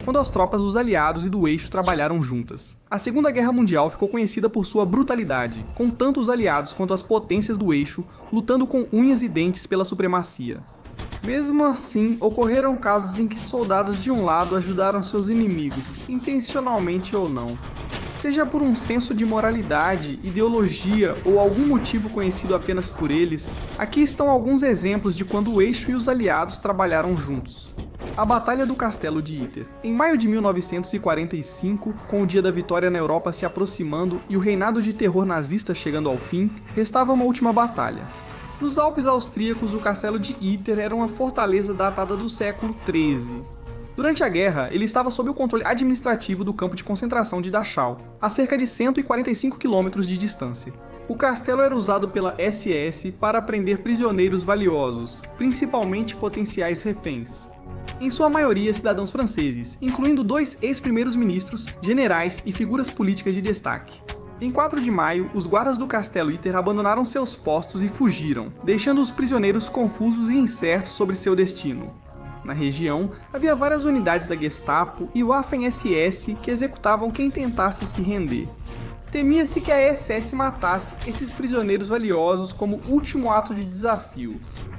quando as tropas dos aliados e do eixo trabalharam juntas. A Segunda Guerra Mundial ficou conhecida por sua brutalidade, com tanto os aliados quanto as potências do eixo lutando com unhas e dentes pela supremacia. Mesmo assim, ocorreram casos em que soldados de um lado ajudaram seus inimigos, intencionalmente ou não. Seja por um senso de moralidade, ideologia ou algum motivo conhecido apenas por eles, aqui estão alguns exemplos de quando o eixo e os aliados trabalharam juntos. A Batalha do Castelo de Ytter. Em maio de 1945, com o dia da vitória na Europa se aproximando e o reinado de terror nazista chegando ao fim, restava uma última batalha. Nos Alpes austríacos, o Castelo de Ytter era uma fortaleza datada do século XIII. Durante a guerra, ele estava sob o controle administrativo do campo de concentração de Dachau, a cerca de 145 km de distância. O castelo era usado pela SS para prender prisioneiros valiosos, principalmente potenciais reféns. Em sua maioria cidadãos franceses, incluindo 2 ex-primeiros-ministros, generais e figuras políticas de destaque. Em 4 de maio, os guardas do Castelo Ytter abandonaram seus postos e fugiram, deixando os prisioneiros confusos e incertos sobre seu destino. Na região, havia várias unidades da Gestapo e Waffen-SS que executavam quem tentasse se render. Temia-se que a SS matasse esses prisioneiros valiosos como último ato de desafio.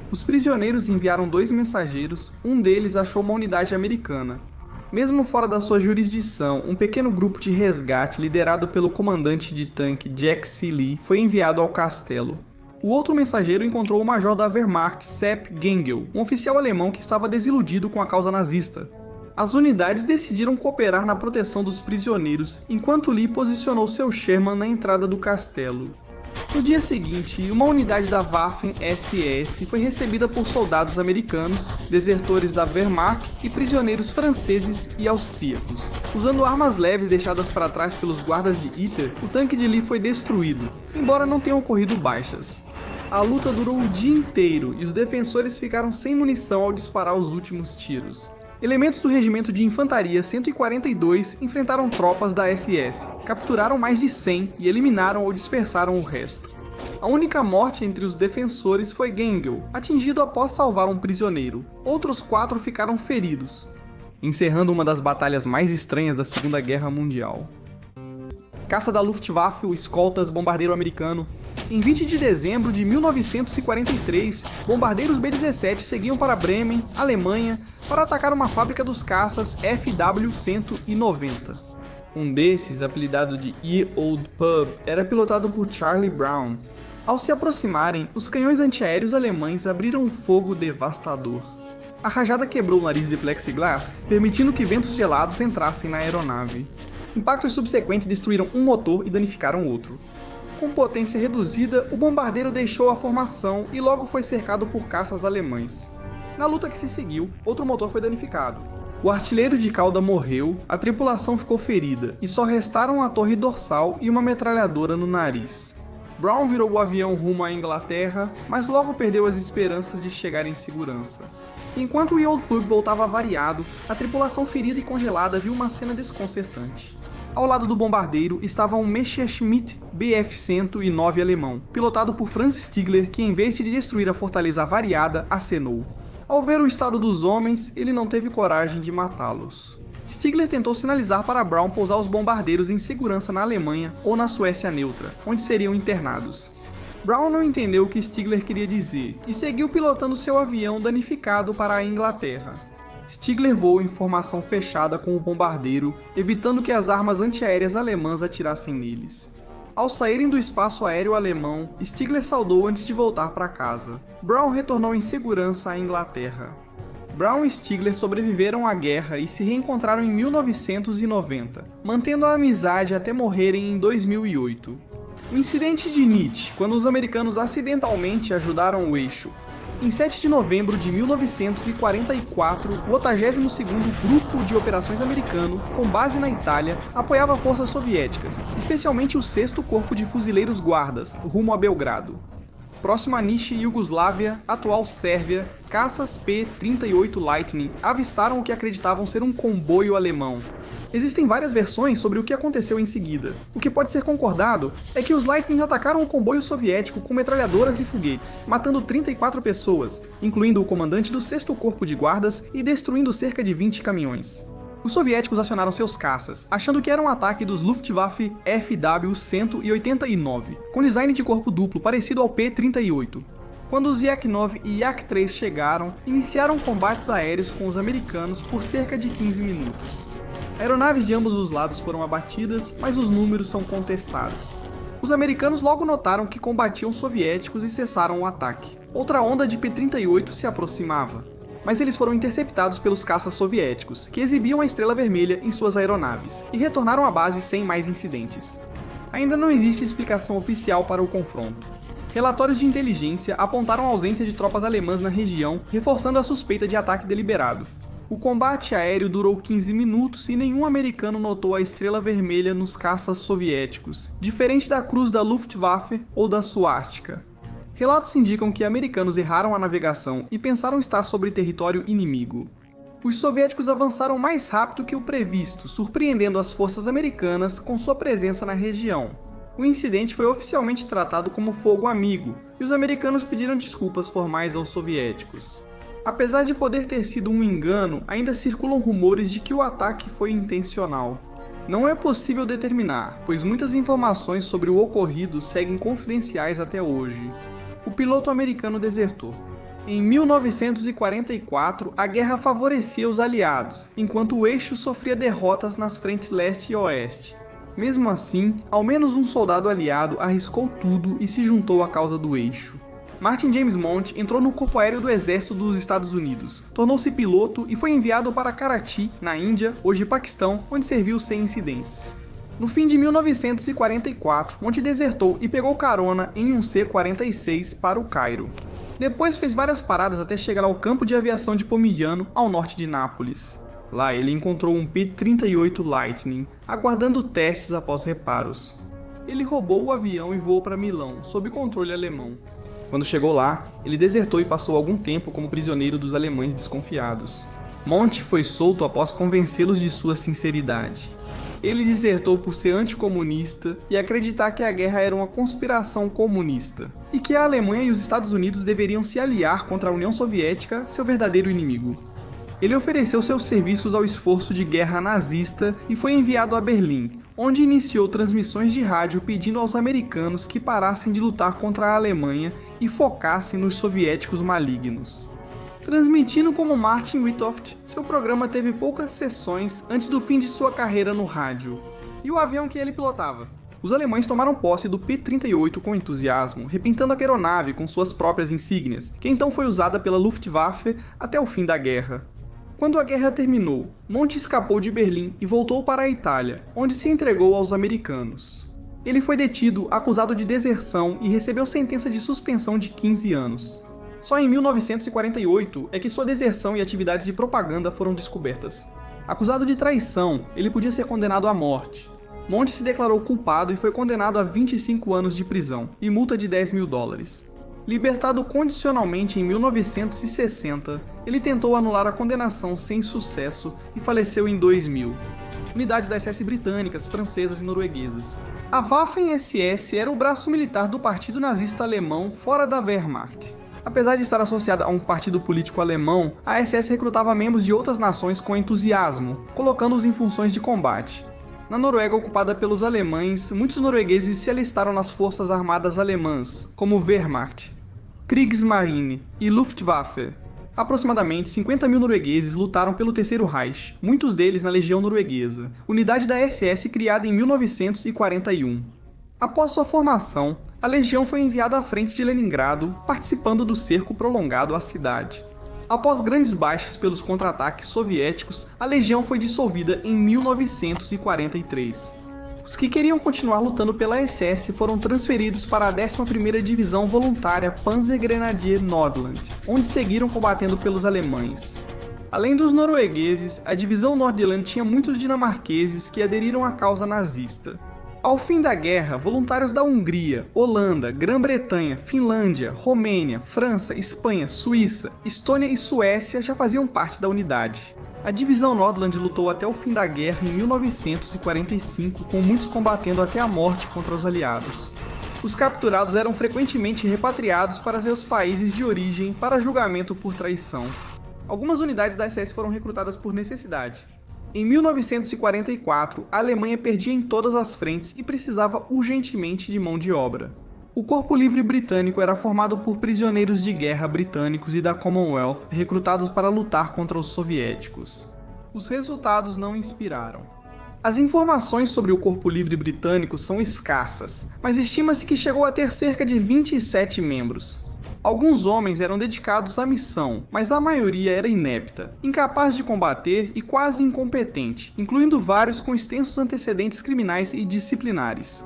Os prisioneiros enviaram 2 mensageiros, um deles achou uma unidade americana. Mesmo fora da sua jurisdição, um pequeno grupo de resgate liderado pelo comandante de tanque Jack Seeley foi enviado ao castelo. O outro mensageiro encontrou o major da Wehrmacht Sepp Gengel, um oficial alemão que estava desiludido com a causa nazista. As unidades decidiram cooperar na proteção dos prisioneiros, enquanto Lee posicionou seu Sherman na entrada do castelo. No dia seguinte, uma unidade da Waffen-SS foi recebida por soldados americanos, desertores da Wehrmacht e prisioneiros franceses e austríacos. Usando armas leves deixadas para trás pelos guardas de Ytter, o tanque de Lee foi destruído, embora não tenham ocorrido baixas. A luta durou o dia inteiro e os defensores ficaram sem munição ao disparar os últimos tiros. Elementos do Regimento de Infantaria 142 enfrentaram tropas da SS, capturaram mais de 100 e eliminaram ou dispersaram o resto. A única morte entre os defensores foi Gengel, atingido após salvar um prisioneiro. Outros 4 ficaram feridos, encerrando uma das batalhas mais estranhas da Segunda Guerra Mundial. Caça da Luftwaffe, o escoltas bombardeiro americano. Em 20 de dezembro de 1943, bombardeiros B-17 seguiam para Bremen, Alemanha, para atacar uma fábrica dos caças FW-190. Um desses, apelidado de Ye Old Pub, era pilotado por Charlie Brown. Ao se aproximarem, os canhões antiaéreos alemães abriram um fogo devastador. A rajada quebrou o nariz de plexiglass, permitindo que ventos gelados entrassem na aeronave. Impactos subsequentes destruíram um motor e danificaram outro. Com potência reduzida, o bombardeiro deixou a formação e logo foi cercado por caças alemães. Na luta que se seguiu, outro motor foi danificado. O artilheiro de cauda morreu, a tripulação ficou ferida e só restaram a torre dorsal e uma metralhadora no nariz. Brown virou o avião rumo à Inglaterra, mas logo perdeu as esperanças de chegar em segurança. Enquanto o Old Pub voltava avariado, a tripulação ferida e congelada viu uma cena desconcertante. Ao lado do bombardeiro estava um Messerschmitt Bf-109 alemão, pilotado por Franz Stigler, que em vez de destruir a fortaleza avariada, acenou. Ao ver o estado dos homens, ele não teve coragem de matá-los. Stigler tentou sinalizar para Brown pousar os bombardeiros em segurança na Alemanha ou na Suécia neutra, onde seriam internados. Brown não entendeu o que Stigler queria dizer e seguiu pilotando seu avião danificado para a Inglaterra. Stigler voou em formação fechada com o bombardeiro, evitando que as armas antiaéreas alemãs atirassem neles. Ao saírem do espaço aéreo alemão, Stigler saudou antes de voltar para casa. Brown retornou em segurança à Inglaterra. Brown e Stigler sobreviveram à guerra e se reencontraram em 1990, mantendo a amizade até morrerem em 2008. O incidente de Nietzsche, quando os americanos acidentalmente ajudaram o eixo. Em 7 de novembro de 1944, o 82º Grupo de Operações americano, com base na Itália, apoiava forças soviéticas, especialmente o 6º Corpo de Fuzileiros Guardas, rumo a Belgrado. Próximo a Niš e Iugoslávia, atual Sérvia, caças P-38 Lightning avistaram o que acreditavam ser um comboio alemão. Existem várias versões sobre o que aconteceu em seguida. O que pode ser concordado é que os Lightning atacaram o comboio soviético com metralhadoras e foguetes, matando 34 pessoas, incluindo o comandante do 6º Corpo de Guardas e destruindo cerca de 20 caminhões. Os soviéticos acionaram seus caças, achando que era um ataque dos Luftwaffe FW-189, com design de corpo duplo parecido ao P-38. Quando os Yak-9 e Yak-3 chegaram, iniciaram combates aéreos com os americanos por cerca de 15 minutos. Aeronaves de ambos os lados foram abatidas, mas os números são contestados. Os americanos logo notaram que combatiam os soviéticos e cessaram o ataque. Outra onda de P-38 se aproximava, mas eles foram interceptados pelos caças soviéticos, que exibiam a estrela vermelha em suas aeronaves, e retornaram à base sem mais incidentes. Ainda não existe explicação oficial para o confronto. Relatórios de inteligência apontaram a ausência de tropas alemãs na região, reforçando a suspeita de ataque deliberado. O combate aéreo durou 15 minutos e nenhum americano notou a estrela vermelha nos caças soviéticos, diferente da cruz da Luftwaffe ou da suástica. Relatos indicam que americanos erraram a navegação e pensaram estar sobre território inimigo. Os soviéticos avançaram mais rápido que o previsto, surpreendendo as forças americanas com sua presença na região. O incidente foi oficialmente tratado como fogo amigo, e os americanos pediram desculpas formais aos soviéticos. Apesar de poder ter sido um engano, ainda circulam rumores de que o ataque foi intencional. Não é possível determinar, pois muitas informações sobre o ocorrido seguem confidenciais até hoje. O piloto americano desertou. Em 1944, a guerra favorecia os aliados, enquanto o eixo sofria derrotas nas frentes leste e oeste. Mesmo assim, ao menos um soldado aliado arriscou tudo e se juntou à causa do eixo. Martin James Monty entrou no Corpo Aéreo do Exército dos Estados Unidos, tornou-se piloto e foi enviado para Karachi, na Índia, hoje Paquistão, onde serviu sem incidentes. No fim de 1944, Monty desertou e pegou carona em um C-46 para o Cairo. Depois fez várias paradas até chegar ao campo de aviação de Pomigliano, ao norte de Nápoles. Lá ele encontrou um P-38 Lightning, aguardando testes após reparos. Ele roubou o avião e voou para Milão, sob controle alemão. Quando chegou lá, ele desertou e passou algum tempo como prisioneiro dos alemães desconfiados. Monty foi solto após convencê-los de sua sinceridade. Ele desertou por ser anticomunista e acreditar que a guerra era uma conspiração comunista, e que a Alemanha e os Estados Unidos deveriam se aliar contra a União Soviética, seu verdadeiro inimigo. Ele ofereceu seus serviços ao esforço de guerra nazista e foi enviado a Berlim, onde iniciou transmissões de rádio pedindo aos americanos que parassem de lutar contra a Alemanha e focassem nos soviéticos malignos. Transmitindo como Martin Witoft, seu programa teve poucas sessões antes do fim de sua carreira no rádio. E o avião que ele pilotava? Os alemães tomaram posse do P-38 com entusiasmo, repintando a aeronave com suas próprias insígnias, que então foi usada pela Luftwaffe até o fim da guerra. Quando a guerra terminou, Monty escapou de Berlim e voltou para a Itália, onde se entregou aos americanos. Ele foi detido, acusado de deserção e recebeu sentença de suspensão de 15 anos. Só em 1948 é que sua deserção e atividades de propaganda foram descobertas. Acusado de traição, ele podia ser condenado à morte. Monty se declarou culpado e foi condenado a 25 anos de prisão e multa de $10.000. Libertado condicionalmente em 1960, ele tentou anular a condenação sem sucesso e faleceu em 2000. Unidades das SS britânicas, francesas e norueguesas. A Waffen-SS era o braço militar do partido nazista alemão fora da Wehrmacht. Apesar de estar associada a um partido político alemão, a SS recrutava membros de outras nações com entusiasmo, colocando-os em funções de combate. Na Noruega ocupada pelos alemães, muitos noruegueses se alistaram nas forças armadas alemãs, como Wehrmacht, Kriegsmarine e Luftwaffe. Aproximadamente 50.000 noruegueses lutaram pelo Terceiro Reich, muitos deles na Legião Norueguesa, unidade da SS criada em 1941. Após sua formação, a legião foi enviada à frente de Leningrado, participando do cerco prolongado à cidade. Após grandes baixas pelos contra-ataques soviéticos, a legião foi dissolvida em 1943. Os que queriam continuar lutando pela SS foram transferidos para a 11ª Divisão Voluntária Panzergrenadier Nordland, onde seguiram combatendo pelos alemães. Além dos noruegueses, a Divisão Nordland tinha muitos dinamarqueses que aderiram à causa nazista. Ao fim da guerra, voluntários da Hungria, Holanda, Grã-Bretanha, Finlândia, Romênia, França, Espanha, Suíça, Estônia e Suécia já faziam parte da unidade. A Divisão Nordland lutou até o fim da guerra em 1945, com muitos combatendo até a morte contra os aliados. Os capturados eram frequentemente repatriados para seus países de origem para julgamento por traição. Algumas unidades da SS foram recrutadas por necessidade. Em 1944, a Alemanha perdia em todas as frentes e precisava urgentemente de mão de obra. O Corpo Livre Britânico era formado por prisioneiros de guerra britânicos e da Commonwealth recrutados para lutar contra os soviéticos. Os resultados não inspiraram. As informações sobre o Corpo Livre Britânico são escassas, mas estima-se que chegou a ter cerca de 27 membros. Alguns homens eram dedicados à missão, mas a maioria era inepta, incapaz de combater e quase incompetente, incluindo vários com extensos antecedentes criminais e disciplinares.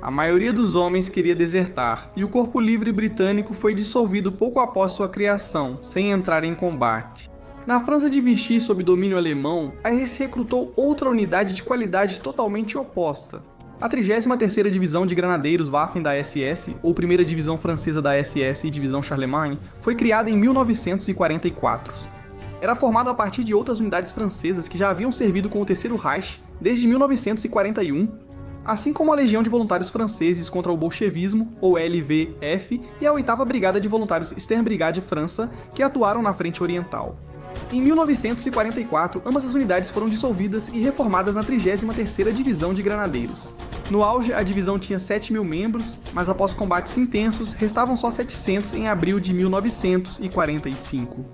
A maioria dos homens queria desertar, e o Corpo Livre Britânico foi dissolvido pouco após sua criação, sem entrar em combate. Na França de Vichy, sob domínio alemão, a RS recrutou outra unidade de qualidade totalmente oposta. A 33ª Divisão de Granadeiros Waffen da SS, ou Primeira Divisão Francesa da SS e Divisão Charlemagne, foi criada em 1944. Era formada a partir de outras unidades francesas que já haviam servido com o Terceiro Reich desde 1941, assim como a Legião de Voluntários Franceses contra o Bolchevismo, ou LVF, e a 8ª Brigada de Voluntários Sternbrigade França, que atuaram na Frente Oriental. Em 1944, ambas as unidades foram dissolvidas e reformadas na 33ª Divisão de Granadeiros. No auge, a divisão tinha 7.000 membros, mas após combates intensos, restavam só 700 em abril de 1945.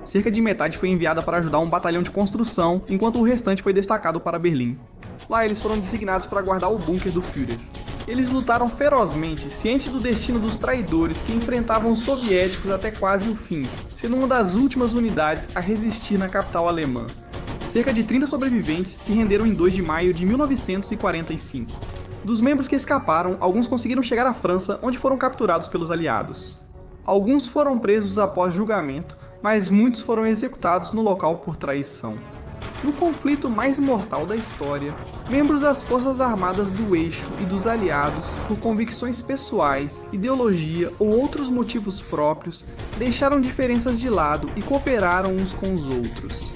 Cerca de metade foi enviada para ajudar um batalhão de construção, enquanto o restante foi destacado para Berlim. Lá eles foram designados para guardar o bunker do Führer. Eles lutaram ferozmente, cientes do destino dos traidores que enfrentavam os soviéticos até quase o fim, sendo uma das últimas unidades a resistir na capital alemã. Cerca de 30 sobreviventes se renderam em 2 de maio de 1945. Dos membros que escaparam, alguns conseguiram chegar à França, onde foram capturados pelos aliados. Alguns foram presos após julgamento, mas muitos foram executados no local por traição. No conflito mais mortal da história, membros das Forças Armadas do Eixo e dos Aliados, por convicções pessoais, ideologia ou outros motivos próprios, deixaram diferenças de lado e cooperaram uns com os outros.